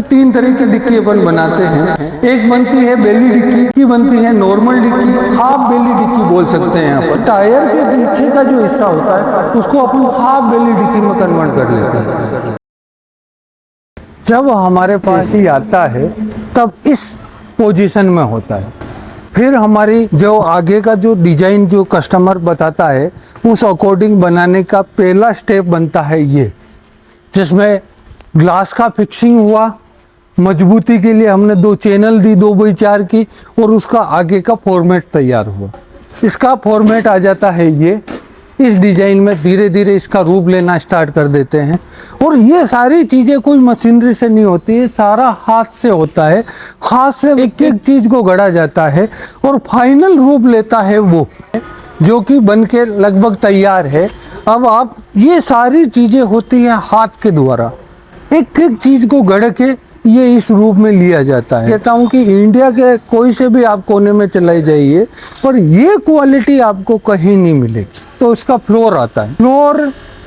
तीन तरह की डिक्की अपन बनाते हैं। एक बनती है बेली डिक्की, की बनती है नॉर्मल डिक्की, हाफ बेली डिक्की बोल सकते हैं अपन। टायर के पीछे का जो हिस्सा होता है उसको अपन हाफ बेली डिक्की में कन्वर्ट कर लेते हैं। जब हमारे पास ही आता है तब इस पोजीशन में होता है। फिर हमारी जो आगे का जो डिजाइन जो कस्टमर बताता है उस अकॉर्डिंग बनाने का पहला स्टेप बनता है ये, जिसमें ग्लास का फिक्सिंग हुआ, मजबूती के लिए हमने 2 चैनल दी 2x4 की, और उसका आगे का फॉर्मेट तैयार हुआ। इसका फॉर्मेट आ जाता है ये। इस डिजाइन में धीरे धीरे इसका रूप लेना स्टार्ट कर देते हैं। और ये सारी चीज़ें कोई मशीनरी से नहीं होती है, सारा हाथ से होता है। हाथ से एक एक चीज़ को गढ़ा जाता है और फाइनल रूप लेता है वो, जो कि बन के लगभग तैयार है। अब आप ये सारी चीज़ें होती हैं हाथ के द्वारा, एक एक चीज़ को गढ़ के ये इस रूप में लिया जाता है। कहता हूँ कि इंडिया के कोई से भी आप कोने में चले जाइए पर ये क्वालिटी आपको कहीं नहीं मिलेगी। तो उसका फ्लोर आता है, फ्लोर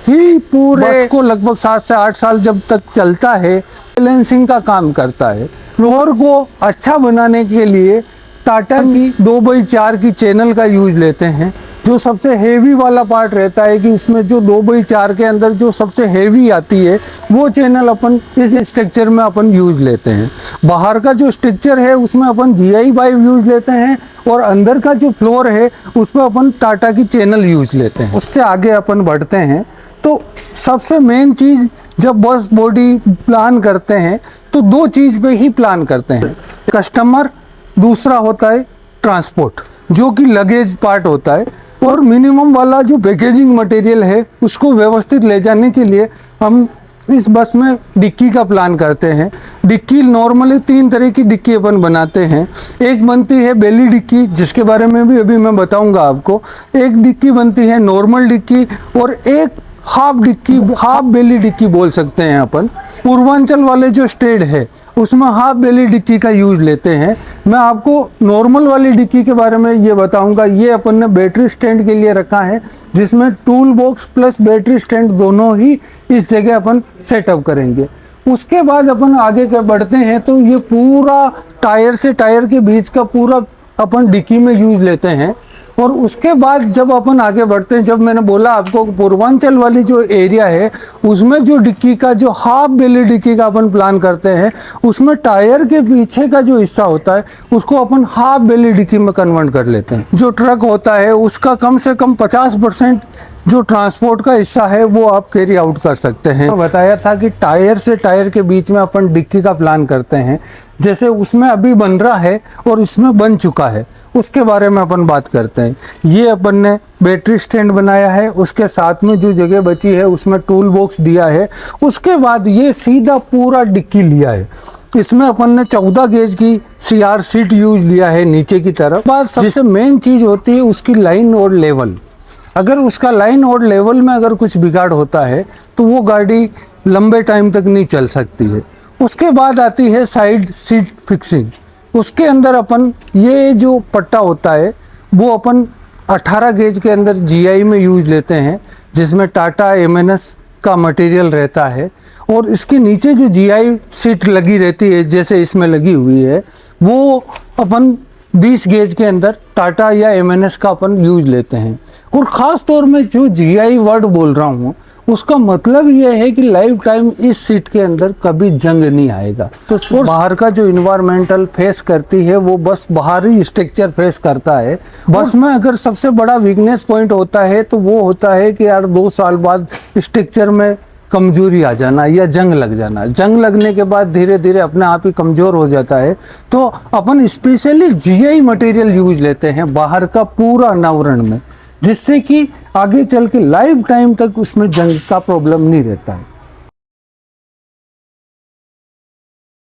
ही पूरे बस को लगभग 7 से 8 साल जब तक चलता है, बैलेंसिंग का काम करता है। फ्लोर को अच्छा बनाने के लिए टाटा की 2x4 की चैनल का यूज लेते हैं। जो सबसे हेवी वाला पार्ट रहता है कि इसमें जो 2x4 के अंदर जो सबसे हेवी आती है वो चैनल अपन इस स्ट्रक्चर में अपन यूज लेते हैं। बाहर का जो स्ट्रक्चर है उसमें अपन GI 5 यूज लेते हैं और अंदर का जो फ्लोर है उसमें अपन टाटा की चैनल यूज लेते हैं। उससे आगे अपन बढ़ते हैं तो सबसे मेन चीज़ जब बस बॉडी प्लान करते हैं तो 2 चीज़ पे ही प्लान करते हैं, कस्टमर, दूसरा होता है ट्रांसपोर्ट जो कि लगेज पार्ट होता है, और मिनिमम वाला जो पैकेजिंग मटेरियल है उसको व्यवस्थित ले जाने के लिए हम इस बस में डिक्की का प्लान करते हैं। डिक्की नॉर्मली 3 तरह की डिक्की अपन बनाते हैं। एक बनती है बेली डिक्की, जिसके बारे में भी अभी मैं बताऊंगा आपको। एक डिक्की बनती है नॉर्मल डिक्की, और एक हाफ डिक्की, हाफ बेली डिक्की बोल सकते हैं अपन। पूर्वांचल वाले जो स्टेट है उसमें हाफ बेली डिक्की का यूज लेते हैं। मैं आपको नॉर्मल वाली डिक्की के बारे में ये बताऊंगा। ये अपन ने बैटरी स्टैंड के लिए रखा है, जिसमें tool box plus battery stand दोनों ही इस जगह अपन सेटअप करेंगे। उसके बाद अपन आगे के बढ़ते हैं तो ये पूरा टायर से टायर के बीच का पूरा अपन डिक्की में यूज लेते हैं। और उसके बाद जब अपन आगे बढ़ते हैं, जब मैंने बोला आपको पूर्वांचल वाली जो एरिया है उसमें जो डिक्की का जो हाफ बेली डिक्की का अपन प्लान करते हैं, उसमें टायर के पीछे का जो हिस्सा होता है उसको अपन हाफ बेली डिक्की में कन्वर्ट कर लेते हैं। जो ट्रक होता है उसका कम से कम 50% जो ट्रांसपोर्ट का हिस्सा है वो आप कैरी आउट कर सकते हैं। बताया था कि टायर से टायर के बीच में अपन डिक्की का प्लान करते हैं, जैसे उसमें अभी बन रहा है और इसमें बन चुका है, उसके बारे में अपन बात करते हैं। ये अपन ने बैटरी स्टैंड बनाया है, उसके साथ में जो जगह बची है उसमें टूल बॉक्स दिया है। उसके बाद ये सीधा पूरा डिक्की लिया है। इसमें अपन ने 14 गेज की CR सीट यूज लिया है नीचे की तरफ। बात सबसे मेन चीज होती है उसकी लाइन और लेवल। अगर उसका लाइन और लेवल में अगर कुछ बिगाड़ होता है तो वो गाड़ी लंबे टाइम तक नहीं चल सकती है। उसके बाद आती है साइड सीट फिक्सिंग। उसके अंदर अपन ये जो पट्टा होता है वो अपन 18 गेज के अंदर GI में यूज लेते हैं, जिसमें टाटा MNS का मटेरियल रहता है। और इसके नीचे जो GI सीट लगी रहती है जैसे इसमें लगी हुई है, वो अपन 20 गेज के अंदर टाटा या MNS का अपन यूज लेते हैं। और ख़ास तौर में जो GI वर्ड बोल रहा हूँ उसका मतलब ये है कि लाइफ टाइम इस सीट के अंदर कभी जंग नहीं आएगा। तो बाहर का जो इन्वायरमेंटल फेस करती है वो बस बाहरी स्ट्रक्चर फेस करता है। बस में अगर सबसे बड़ा वीकनेस पॉइंट होता है तो वो होता है कि यार 2 साल बाद स्ट्रक्चर में कमजोरी आ जाना या जंग लग जाना। जंग लगने के बाद धीरे धीरे अपने आप ही कमज़ोर हो जाता है। तो अपन स्पेशली GI मटेरियल यूज लेते हैं बाहर का पूरा अनावरण में, जिससे कि आगे चल के लाइफ टाइम तक उसमें जंग का प्रॉब्लम नहीं रहता है।